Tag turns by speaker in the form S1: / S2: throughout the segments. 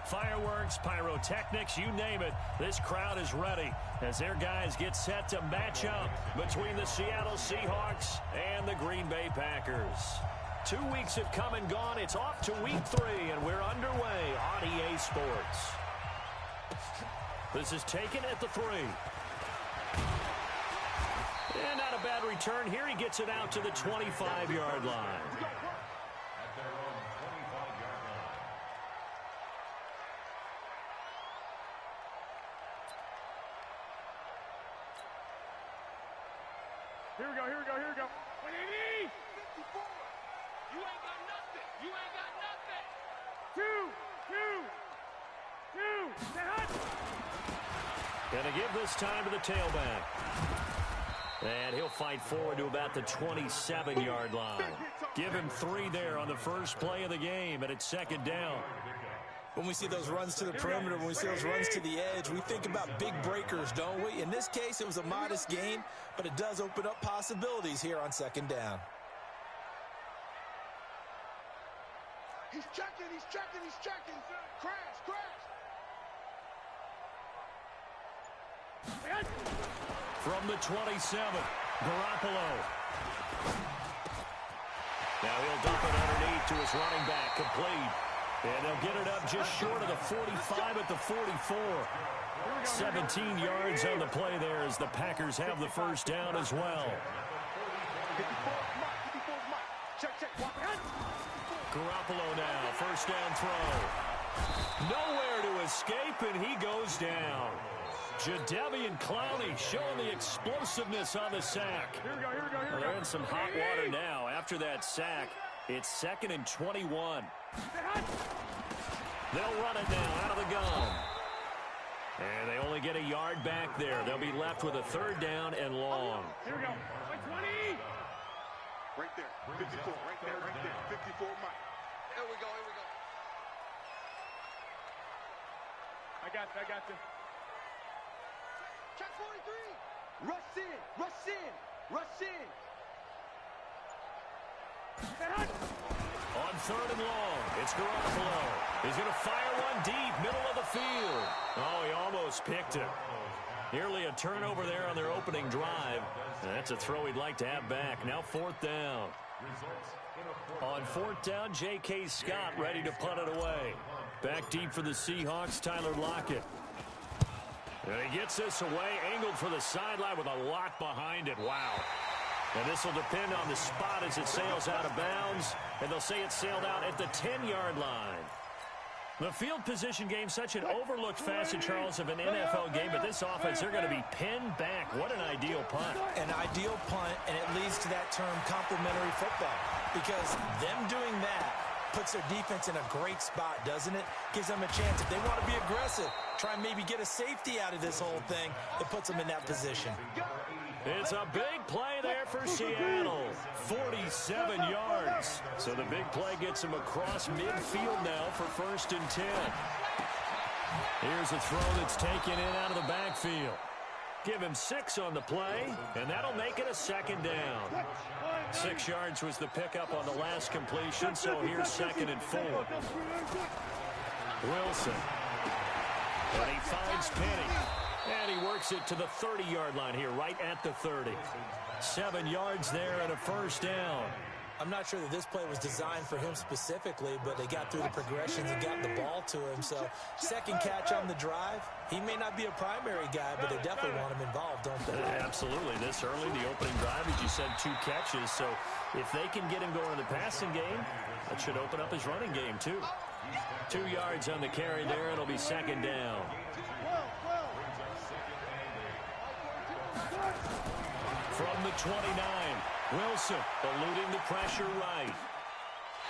S1: Fireworks, pyrotechnics, you name it, this crowd is ready as their guys get set to match up between the Seattle Seahawks and the Green Bay Packers. 2 weeks have come and gone. It's off to week 3, and we're underway on EA Sports. This is taken at the 3. And not a bad return here. He gets it out to the 25-yard line.
S2: Here we go, here we go, here we go. 54. You ain't got nothing. You ain't got nothing. 2.
S1: Gonna give this time to the tailback. And he'll fight forward to about the 27-yard line. Give him 3 there on the first play of the game, and it's second down.
S3: When we see those runs to the perimeter, when we see those runs to the edge, we think about big breakers, don't we? In this case, it was a modest gain, but it does open up possibilities here on second down.
S2: He's checking, he's checking, he's checking. Crash, crash.
S1: From the 27, Garoppolo. Now he'll dump it underneath to his running back, complete. And they'll get it up just short of the 45 at the 44. 17 yards on the play there as the Packers have the first down as well. Garoppolo now, first down throw. Nowhere to escape, and he goes down. Jadeveon Clowney showing the explosiveness on the sack. Well, they're in some hot water now. After that sack, it's 2nd and 21. They'll run it now out of the gun. And they only get a yard back there. They'll be left with a 3rd down and long.
S2: Here we go. 20. Right there. 54. Right there. Right there. 54, Mike. Here we go. Here we go. I got you. I got you. Check 43. Rush in. Rush in. Rush in.
S1: On 3rd and long, it's Garoppolo. He's going to fire one deep, middle of the field. Oh, he almost picked it. Nearly a turnover there on their opening drive. That's a throw he'd like to have back. Now 4th down. On 4th down, J.K. Scott ready to punt it away. Back deep for the Seahawks, Tyler Lockett. And he gets this away, angled for the sideline with a lot behind it. Wow. And this will depend on the spot as it sails out of bounds. And they'll say it sailed out at the 10-yard line. The field position game, such an overlooked facet, Charles, of an NFL game. But this offense, they're going to be pinned back. What an ideal punt.
S3: An ideal punt, and it leads to that term complementary football. Because them doing that puts their defense in a great spot, doesn't it? Gives them a chance. If they want to be aggressive, try and maybe get a safety out of this whole thing, it puts them in that position.
S1: It's a big play there for Seattle. 47 yards. So the big play gets him across midfield now for 1st and 10. Here's a throw that's taken in out of the backfield. Give him 6 on the play, and that'll make it a 2nd down. 6 yards was the pickup on the last completion, so here's 2nd and 4. Wilson. And he finds Penny. And he works it to the 30-yard line here, right at the 30. 7 yards there and a 1st down.
S3: I'm not sure that this play was designed for him specifically, but they got through the progressions and got the ball to him. So, 2nd catch on the drive. He may not be a primary guy, but they definitely want him involved, don't they?
S1: Absolutely. This early, the opening drive, as you said, 2 catches. So, if they can get him going in the passing game, that should open up his running game, too. 2 yards on the carry there. It'll be 2nd down. From the 29, Wilson eluding the pressure right.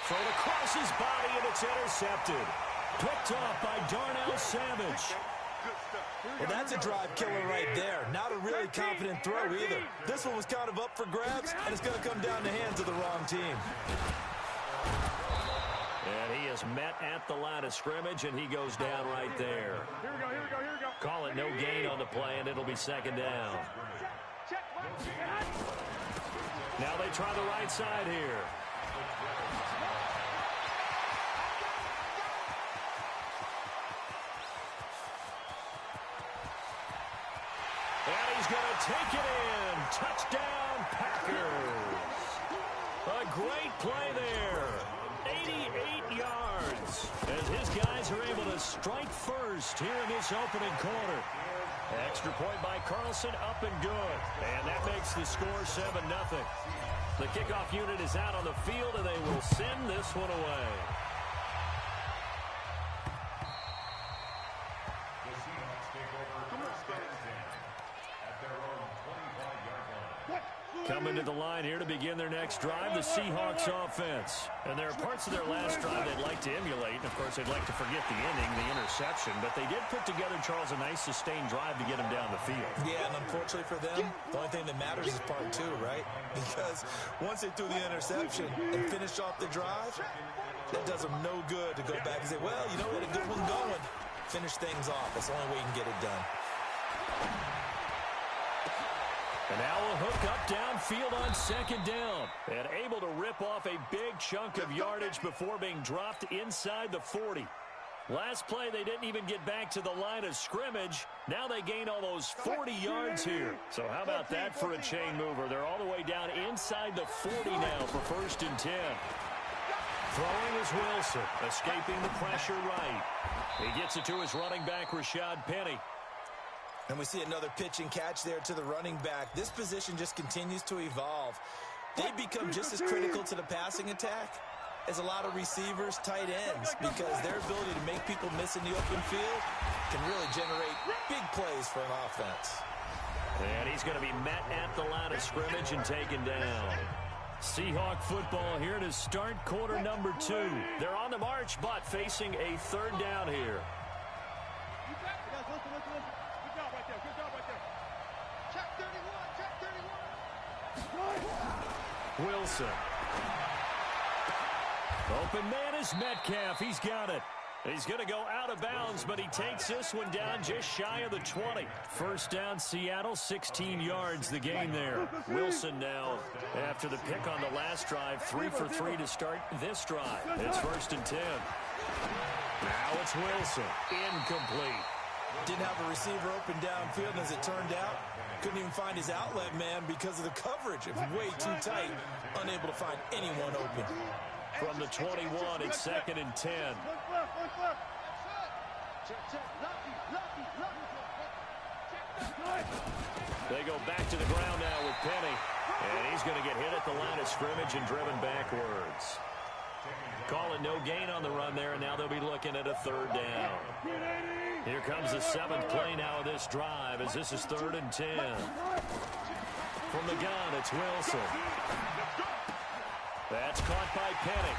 S1: Throw across his body, and it's intercepted. Picked off by Darnell Savage.
S3: Well, that's a drive killer right there. Not a really confident throw either. This one was kind of up for grabs, and it's going to come down the hands of the wrong team.
S1: And he is met at the line of scrimmage, and he goes down right there.
S2: Here we go, here we go, here we go.
S1: Call it no gain on the play, and it'll be 2nd down. Now they try the right side here. And he's going to take it in. Touchdown, Packers. A great play there. 88 yards as his guys are able to strike first here in this opening quarter. Extra point by Carlson, up and good. And that makes the score 7-0. The kickoff unit is out on the field, and they will send this one away. Coming to the line here to begin their next drive, the Seahawks offense. And there are parts of their last drive they'd like to emulate. And, of course, they'd like to forget the ending, the interception. But they did put together, Charles, a nice sustained drive to get them down the field.
S3: Yeah, and unfortunately for them, the only thing that matters is part two, right? Because once they threw the interception and finished off the drive, that does them no good to go back and say, well, you know, we had a good one going. Finish things off. That's the only way you can get it done.
S1: And now a hook up downfield on second down. And able to rip off a big chunk of yardage before being dropped inside the 40. Last play, they didn't even get back to the line of scrimmage. Now they gain almost 40 yards here. So how about that for a chain mover? They're all the way down inside the 40 now for 1st and 10. Throwing is Wilson, escaping the pressure right. He gets it to his running back, Rashad Penny.
S3: And we see another pitch and catch there to the running back. This position just continues to evolve. They become just as critical to the passing attack as a lot of receivers, tight ends, because their ability to make people miss in the open field can really generate big plays for an offense.
S1: And he's going to be met at the line of scrimmage and taken down. Seahawk football here to start quarter number 2. They're on the march, but facing a 3rd down here. Wilson. Open man is Metcalf. He's got it. He's going to go out of bounds, but he takes this one down just shy of the 20. 1st down, Seattle, 16 yards the gain there. Wilson now, after the pick on the last drive, 3 for 3 to start this drive. It's 1st and 10. Now it's Wilson. Incomplete.
S3: Didn't have a receiver open downfield, and as it turned out, couldn't even find his outlet man because of the coverage. It was way too tight, unable to find anyone open.
S1: From the 21, it's 2nd and 10. They go back to the ground now with Penny. And he's going to get hit at the line of scrimmage and driven backwards. Call it no gain on the run there, and now they'll be looking at a 3rd down. Here comes the 7th play now of this drive as this is 3rd and 10. From the gun, it's Wilson. That's caught by Penny.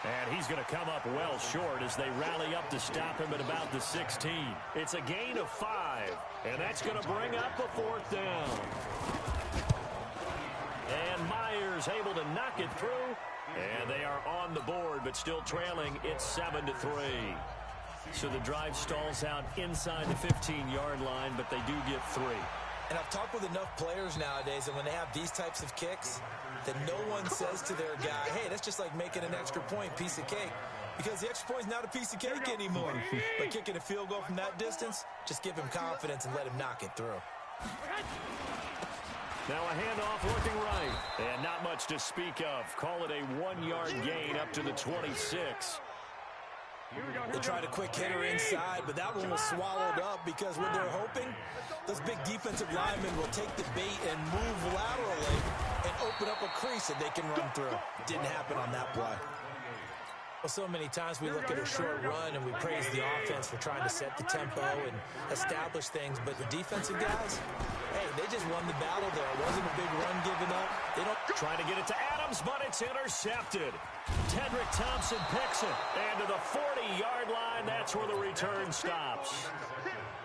S1: And he's going to come up well short as they rally up to stop him at about the 16. It's a gain of 5, and that's going to bring up a 4th down. And Myers able to knock it through. And they are on the board, but still trailing. It's 7-3. So the drive stalls out inside the 15-yard line, but they do get 3.
S3: And I've talked with enough players nowadays, and when they have these types of kicks, that no one says to their guy, hey, that's just like making an extra point, piece of cake. Because the extra point is not a piece of cake anymore. But kicking a field goal from that distance, just give him confidence and let him knock it through.
S1: Now a handoff looking right. And not much to speak of. Call it a 1-yard gain up to the 26.
S3: They tried a quick hitter inside, but that one was swallowed up because what they're hoping, those big defensive linemen will take the bait and move laterally and open up a crease that they can run through. Didn't happen on that play. Well, so many times we look at a short run and we praise the offense for trying to set the tempo and establish things, but the defensive guys, hey, they just won the battle there. It wasn't a big run given up. They don't
S1: try to get it to Adams, but it's intercepted. Tedrick Thompson picks it, and to the 40-yard line, that's where the return stops.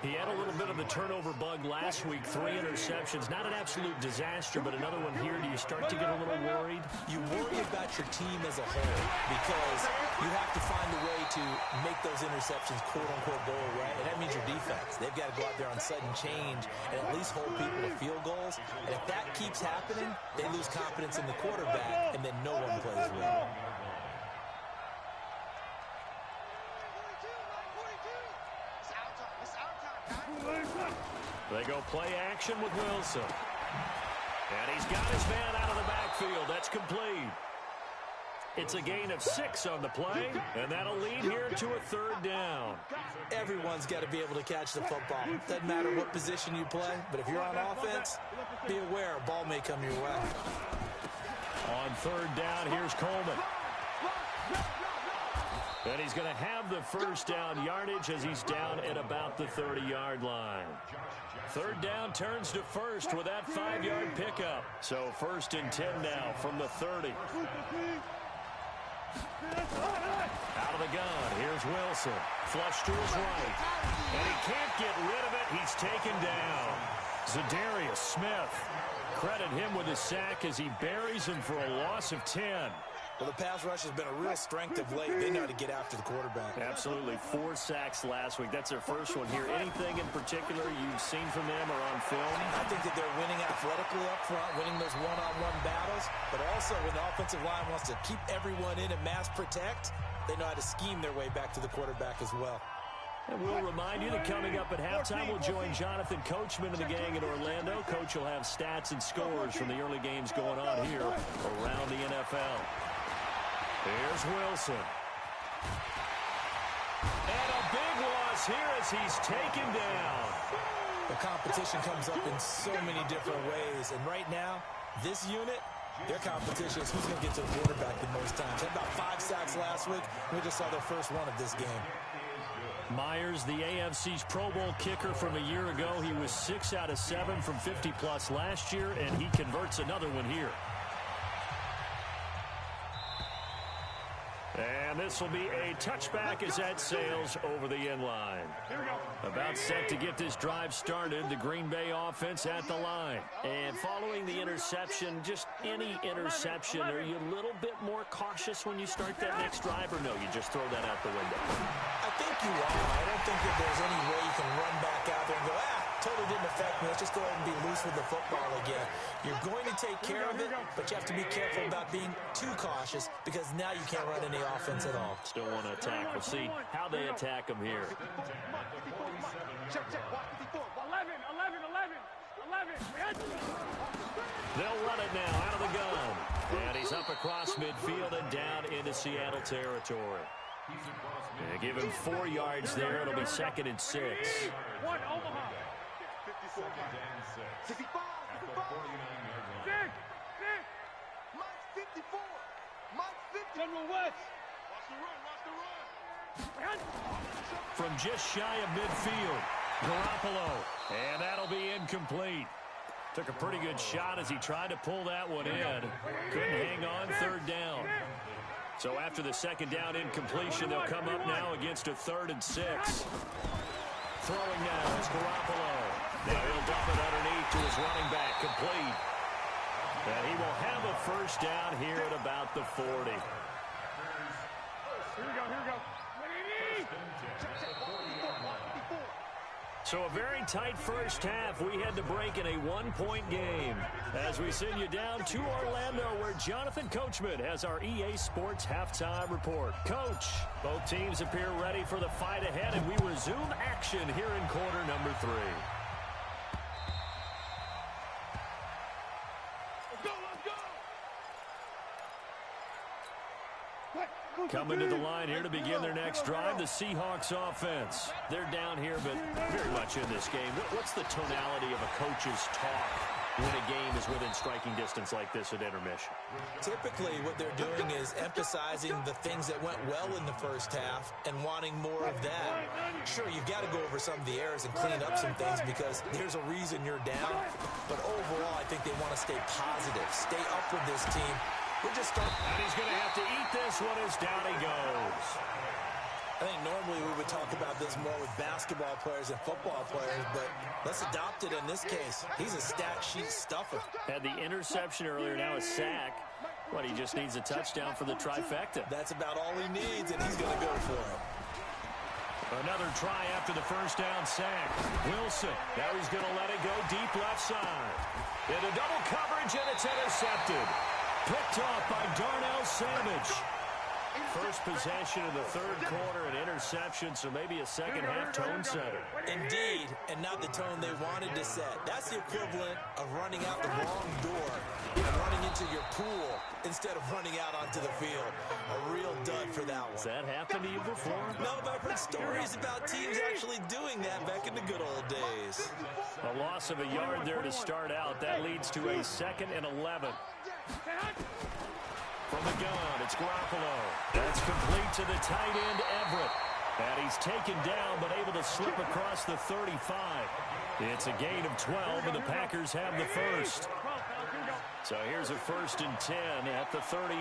S1: He had a little bit of the turnover bug last week, 3 interceptions. Not an absolute disaster, but another one here. Do you start to get a little worried?
S3: You worry about your team as a whole because you have to find a way to make those interceptions, quote-unquote, go away, and that means your defense. They've got to go out there on sudden change and at least hold people to field goals. And if that keeps happening, they lose confidence in the quarterback, and then no one plays well.
S1: They go play action with Wilson. And he's got his man out of the backfield. That's complete. It's a gain of 6 on the play, and that'll lead here to a 3rd down.
S3: Everyone's got to be able to catch the football. Doesn't matter what position you play, but if you're on offense, be aware a ball may come your way.
S1: On 3rd down, here's Coleman. And he's going to have the 1st down yardage as he's down at about the 30-yard line. 3rd down turns to 1st with that 5-yard pickup. So 1st and 10 now from the 30. Out of the gun, here's Wilson. Flush to his right. And he can't get rid of it. He's taken down. Zadarius Smith. Credit him with a sack as he buries him for a loss of 10.
S3: Well, the pass rush has been a real strength of late. They know how to get after the quarterback.
S1: Absolutely. 4 sacks last week. That's their first one here. Anything in particular you've seen from them or on film?
S3: I think that they're winning athletically up front, winning those one-on-one battles, but also when the offensive line wants to keep everyone in and mass protect, they know how to scheme their way back to the quarterback as well.
S1: And we'll remind you that coming up at halftime, we'll join Jonathan Coachman and the gang in Orlando. Coach will have stats and scores from the early games going on here around the NFL. Here's Wilson. And a big loss here as he's taken down.
S3: The competition comes up in so many different ways. And right now, this unit, their competition is who's going to get to the quarterback the most times. They had about 5 sacks last week. We just saw their first one of this game.
S1: Myers, the AFC's Pro Bowl kicker from a year ago. He was 6 out of 7 from 50-plus last year, and he converts another one here. And this will be a touchback as that sails over the end line. About set to get this drive started, the Green Bay offense at the line. And following the interception, just any interception, are you a little bit more cautious when you start that next drive, or no, you just throw that out the window?
S3: I think you are. I don't think that there's any way you can run back out there and go, totally didn't affect me. Let's just go ahead and be loose with the football again. You're going to take care of it, but you have to be careful about being too cautious because now you can't run any offense at all.
S1: Still want to attack. We'll see how they attack him here. They'll run it now out of the gun. And he's up across midfield and down into Seattle territory. And give him 4 yards there. It'll be 2nd and 6.
S2: 1 Omaha. 55. Mike's 54. Mike's 50. General West. Watch the run.
S1: From just shy of midfield, Garoppolo. And that'll be incomplete. Took a pretty good shot as he tried to pull that one in. Couldn't hang on 3rd down. So after the 2nd down incompletion, they'll come up now against a 3rd and 6. Throwing now is Garoppolo. Now he'll dump it underneath to his running back, complete. And he will have a 1st down here at about the 40.
S2: Here we go.
S1: So a very tight first half. We had to break in a 1-point game as we send you down to Orlando where Jonathan Coachman has our EA Sports halftime report. Coach, both teams appear ready for the fight ahead, and we resume action here in quarter number 3. Coming to the line here to begin their next drive, the Seahawks offense. They're down here, but very much in this game. What's the tonality of a coach's talk when a game is within striking distance like this at intermission?
S3: Typically, what they're doing is emphasizing the things that went well in the first half and wanting more of that. Sure, you've got to go over some of the errors and clean up some things because there's a reason you're down. But overall, I think they want to stay positive, stay up with this team. We'll just start.
S1: And he's going to have to eat this one as down he goes.
S3: I think normally we would talk about this more with basketball players and football players, but let's adopt it in this case. He's a stat sheet stuffer.
S1: Had the interception earlier, now a sack. What, he just needs a touchdown for the trifecta.
S3: That's about all he needs, and he's going to go for it.
S1: Another try after the first down sack. Wilson, now he's going to let it go deep left side. Into double coverage, and it's intercepted. Picked off by Darnell Savage. First possession of the third quarter, an interception, so maybe a second-half tone setter.
S3: Indeed, and not the tone they wanted to set. That's the equivalent of running out the wrong door and running into your pool instead of running out onto the field. A real dud for that one.
S1: Has that happened to you before?
S3: No, but I've heard stories about teams actually doing that back in the good old days.
S1: A loss of a yard there to start out. That leads to a 2nd and 11. From the gun, it's Garoppolo. That's complete to the tight end, Everett. And he's taken down, but able to slip across the 35. It's a gain of 12, and the Packers have the first. So here's a 1st and 10 at the 38.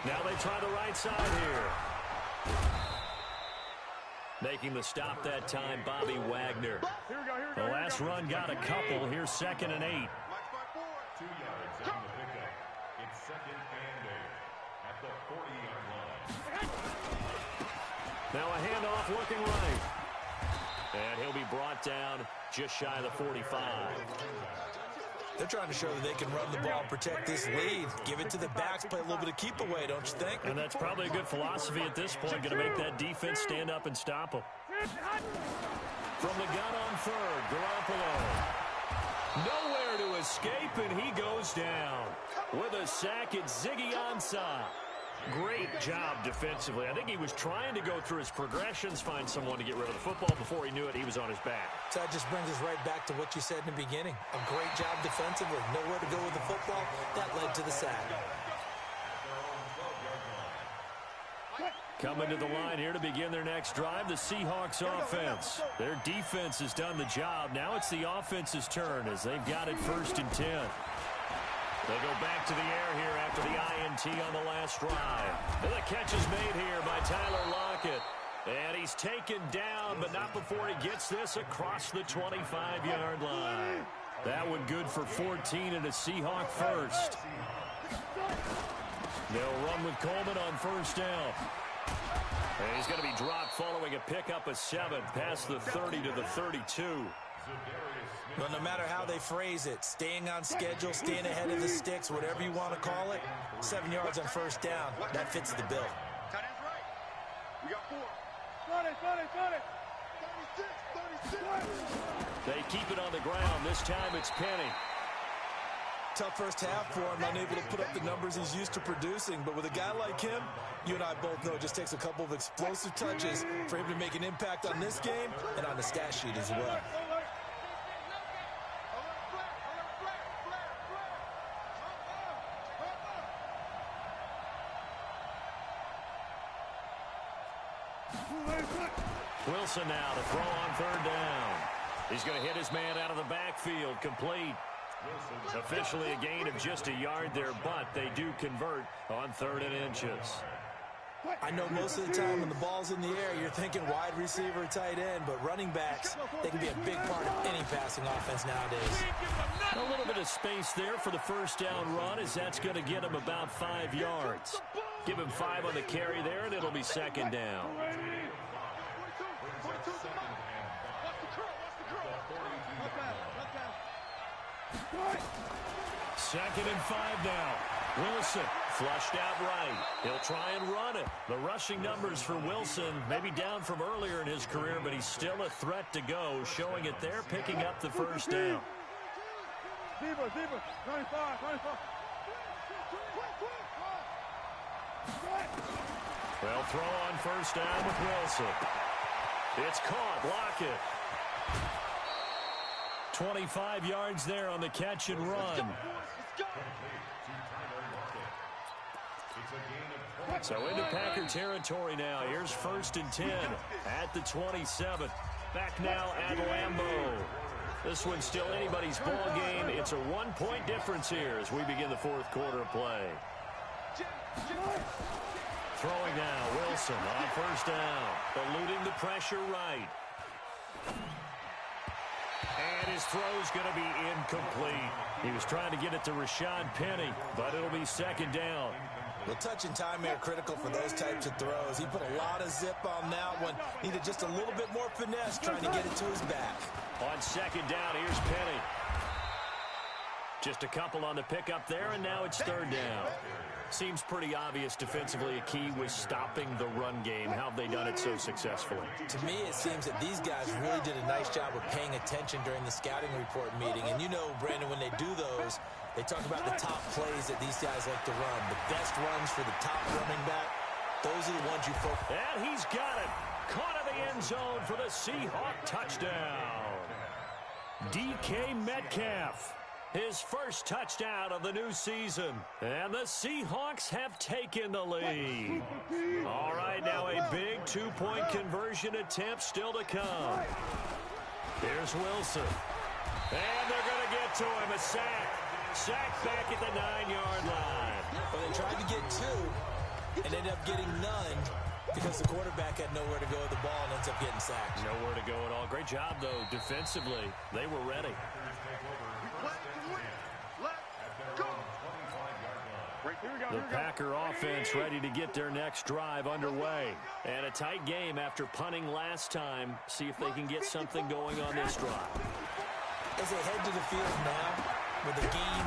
S1: Now they try the right side here. Making the stop that time, Bobby Wagner. The last run got a couple. Here's 2nd and 8.
S4: 2 yards on the pickup. It's 2nd and 8 at the 40-yard line.
S1: Now a handoff looking right. And he'll be brought down just shy of the 45.
S3: They're trying to show that they can run the ball, protect this lead, give it to the backs, play a little bit of keep away, don't you think?
S1: And that's probably a good philosophy at this point, going to make that defense stand up and stop them. From the gun on 3rd, Garoppolo. Nowhere to escape, and he goes down. With a sack, it's Ziggy Ansah. Great job defensively. I think he was trying to go through his progressions, find someone to get rid of the football. Before he knew it, he was on his back.
S3: So that just brings us right back to what you said in the beginning. A great job defensively. Nowhere to go with the football. That led to the sack.
S1: Coming to the line here to begin their next drive, the Seahawks offense. Their defense has done the job. Now it's the offense's turn as they've got it 1st and 10. They go back to the air here after the INT on the last drive. And the catch is made here by Tyler Lockett. And he's taken down, but not before he gets this across the 25-yard line. That one good for 14 and a Seahawk first. They'll run with Coleman on 1st down. And he's going to be dropped following a pickup of 7 past the 30 to the 32.
S3: Well, no matter how they phrase it, staying on schedule, staying ahead of the sticks, whatever you want to call it, 7 yards on 1st down, that fits the bill.
S2: Tight end's right. We got 4. 36.
S1: They keep it on the ground. This time it's Penny.
S3: Tough first half for him, unable to put up the numbers he's used to producing. But with a guy like him, you and I both know it just takes a couple of explosive touches for him to make an impact on this game and on the stat sheet as well.
S1: Wilson now to throw on 3rd down. He's going to hit his man out of the backfield, complete. Officially a gain of just a yard there, but they do convert on 3rd and inches.
S3: I know most of the time when the ball's in the air, you're thinking wide receiver, tight end, but running backs, they can be a big part of any passing offense nowadays.
S1: A little bit of space there for the 1st down run, as that's going to get him about 5 yards. Give him 5 on the carry there, and it'll be 2nd down. Second and 5 now. Wilson flushed out right. He'll try and run it. The rushing numbers for Wilson maybe down from earlier in his career, but he's still a threat to go, showing it there, picking up the 1st down. They'll throw on 1st down with Wilson. It's caught. Lockett. 25 yards there on the catch and run. So into Packer territory now. Here's 1st and 10 at the 27. Back now at Lambeau. This one's still anybody's ball game. It's a 1-point difference here as we begin the 4th quarter of play. Throwing now, Wilson on 1st down. Eluding the pressure right. And his throw's going to be incomplete. He was trying to get it to Rashad Penny, but it'll be 2nd down.
S3: Well, touch and time are critical for those types of throws. He put a lot of zip on that one. Needed just a little bit more finesse trying to get it to his back.
S1: On 2nd down, here's Penny. Just a couple on the pickup there, and now it's 3rd down. Seems pretty obvious defensively a key was stopping the run game. How have they done it so successfully?
S3: To me, it seems that these guys really did a nice job of paying attention during the scouting report meeting. And you know, Brandon, when they do those, they talk about the top plays that these guys like to run. The best runs for the top running back, those are the ones you focus on.
S1: And he's got it. Caught in the end zone for the Seahawk touchdown. DK Metcalf. His first touchdown of the new season. And the Seahawks have taken the lead. All right, now a big two-point conversion attempt still to come. Here's Wilson. And they're going to get to him. A sack. Sack back at the 9-yard line.
S3: Well, they tried to get two and ended up getting none because the quarterback had nowhere to go with the ball and ends up getting sacked.
S1: Nowhere to go at all. Great job, though, defensively. They were ready. The Packer offense ready to get their next drive underway. And a tight game after punting last time. See if they can get something going on this drive.
S3: As they head to the field now, with the game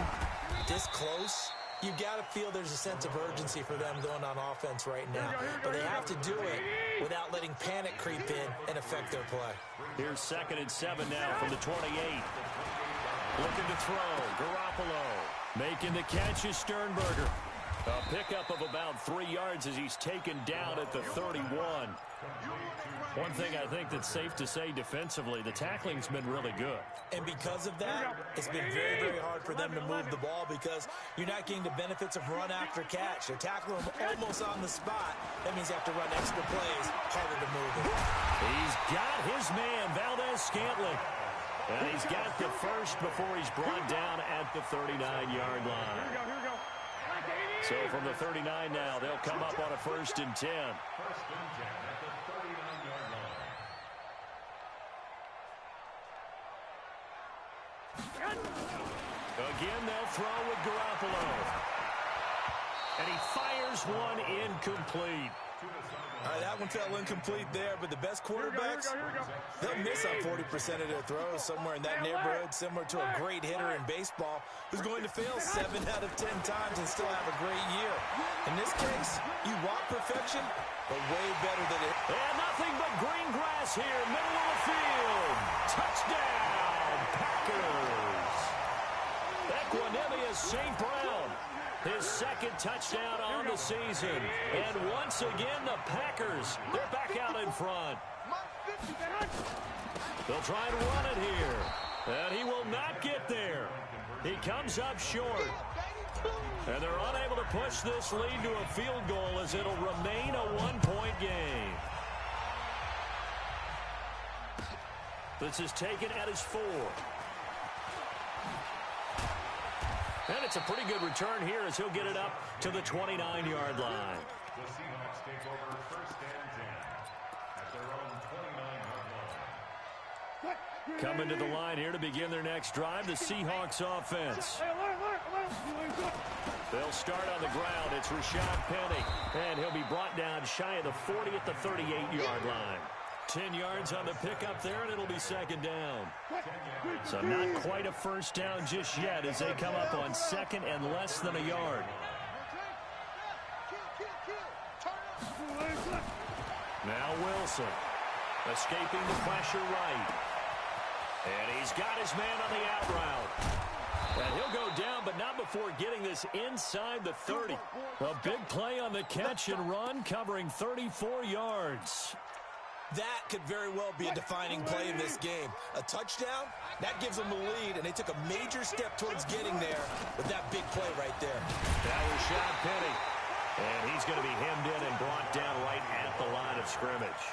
S3: this close, you got to feel there's a sense of urgency for them going on offense right now. But they have to do it without letting panic creep in and affect their play.
S1: Here's 2nd and 7 now from the 28. Looking to throw. Garoppolo. Making the catch is Sternberger. A pickup of about 3 yards as he's taken down at the 31. One thing I think that's safe to say defensively, the tackling's been really good.
S3: And because of that, it's been very, very hard for them to move the ball because you're not getting the benefits of run after catch. They're tackling them almost on the spot. That means you have to run extra plays, harder to move it.
S1: He's got his man, Valdez-Scantling. And he's got the first before he's brought down at the 39-yard line.
S2: Here we go.
S1: So from the 39 now, they'll come up on a 1st and 10.
S4: 1st and 10 at the 39-yard line.
S1: Again, they'll throw with Garoppolo. And he fires one incomplete.
S3: All right, that one fell incomplete there, but the best quarterbacks, they'll miss on 40% of their throws somewhere in that neighborhood, similar to a great hitter in baseball who's going to fail 7 out of 10 times and still have a great year. In this case, you want perfection, but way better than it.
S1: And nothing but green grass here, middle of the field. Touchdown, Packers. Equanimous St. Brown. His 2nd touchdown on the season. And once again, the Packers, they're back out in front. They'll try and run it here. And he will not get there. He comes up short. And they're unable to push this lead to a field goal as it'll remain a 1-point game. This is taken at his 4. And it's a pretty good return here as he'll get it up to the 29-yard line.
S4: The Seahawks take over 1st and 10 at their own 29-yard line.
S1: Coming to the line here to begin their next drive, the Seahawks offense. They'll start on the ground. It's Rashad Penny. And he'll be brought down shy of the 40 at the 38-yard line. 10 yards on the pickup there, and it'll be 2nd down. So not quite a first down just yet as they come up on 2nd and less than a yard. Now Wilson escaping the pressure right. And he's got his man on the out route. And he'll go down, but not before getting this inside the 30. A big play on the catch and run, covering 34 yards.
S3: That could very well be a defining play in this game. A touchdown, that gives them the lead, and they took a major step towards getting there with that big play right there.
S1: That was Rashad Penny. And he's going to be hemmed in and brought down right at the line of scrimmage.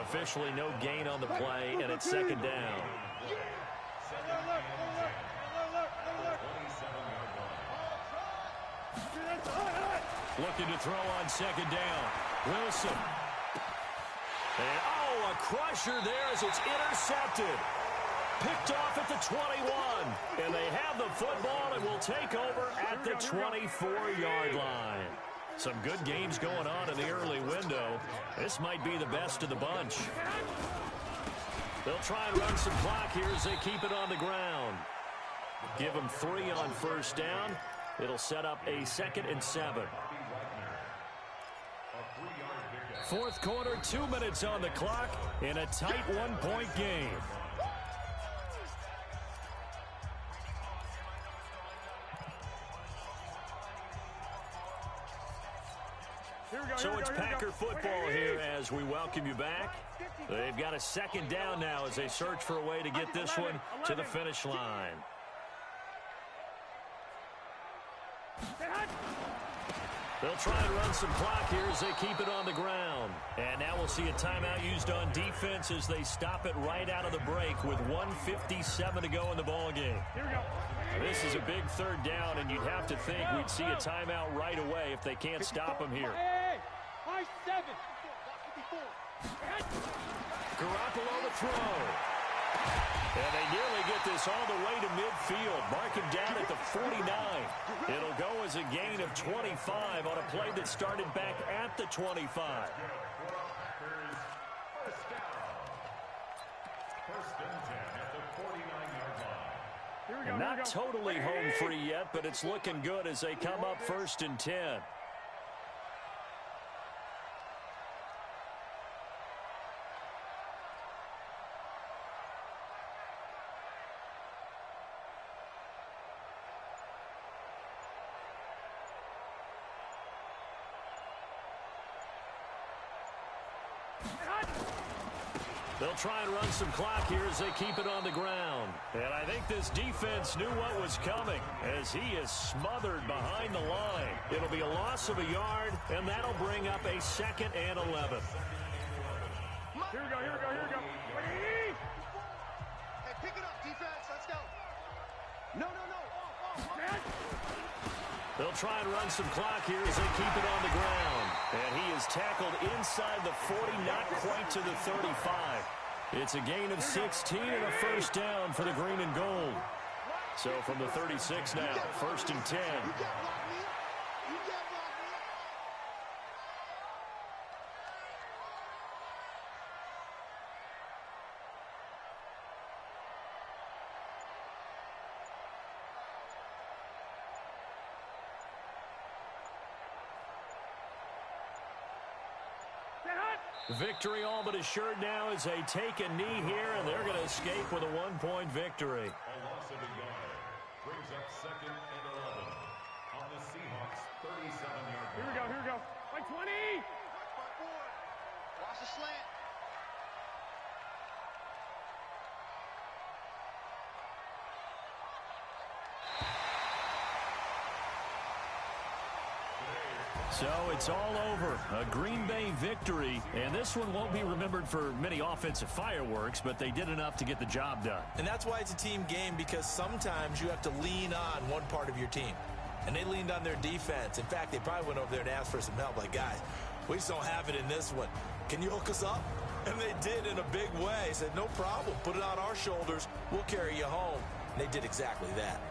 S1: Officially no gain on the play, and it's 2nd down. Looking to throw on 2nd down. Wilson. And, oh, a crusher there as it's intercepted. Picked off at the 21. And they have the football and will take over at the 24-yard line. Some good games going on in the early window. This might be the best of the bunch. They'll try and run some clock here as they keep it on the ground. Give them 3 on 1st down. It'll set up a 2nd and 7. Fourth quarter, 2 minutes on the clock in a tight 1-point game. So it's Packer football here as we welcome you back. They've got a 2nd down now as they search for a way to get this one to the finish line. They'll try and run some clock here as they keep it on the ground. And now we'll see a timeout used on defense as they stop it right out of the break with 1:57 to go in the ballgame. This is a big 3rd down, and you'd have to think we'd see a timeout right away if they can't stop them here. Garoppolo to throw. And they nearly get this all the way to midfield. Mark him down at the 49. It'll go as a gain of 25 on a play that started back at the 25. And not totally home free yet, but it's looking good as they come up 1st and 10. They'll try and run some clock here as they keep it on the ground. And I think this defense knew what was coming as he is smothered behind the line. It'll be a loss of a yard, and that'll bring up a 2nd and 11.
S2: Here we go, here we go, here we go. Hey, pick it up, defense. Let's go. No.
S1: They'll try and run some clock here as they keep it on the ground. And he is tackled inside the 40, not quite to the 35. It's a gain of 16 and a 1st down for the green and gold. So from the 36 now, 1st and 10. Victory all but assured now as they take a knee here, and they're going to escape with a 1-point victory.
S4: A loss of a yard brings up 2nd and 11 on the Seahawks' 37-yard line.
S2: Here we go. Like 20. Watch the slant.
S1: So it's all over. A Green Bay victory, and this one won't be remembered for many offensive fireworks, but they did enough to get the job done.
S3: And that's why it's a team game, because sometimes you have to lean on one part of your team. And they leaned on their defense. In fact, they probably went over there and asked for some help. Like, guys, we just don't have it in this one. Can you hook us up? And they did in a big way. They said, no problem. Put it on our shoulders. We'll carry you home. And they did exactly that.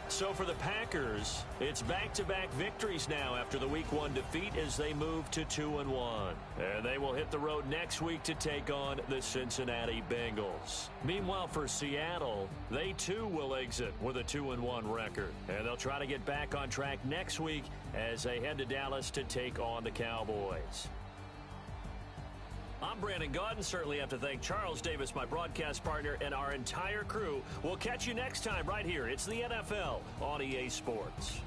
S1: So for the Packers, it's back-to-back victories now after the Week 1 defeat as they move to 2-1. And they will hit the road next week to take on the Cincinnati Bengals. Meanwhile, for Seattle, they too will exit with a 2-1 record. And they'll try to get back on track next week as they head to Dallas to take on the Cowboys. I'm Brandon Gaudin. Certainly have to thank Charles Davis, my broadcast partner, and our entire crew. We'll catch you next time right here. It's the NFL on EA Sports.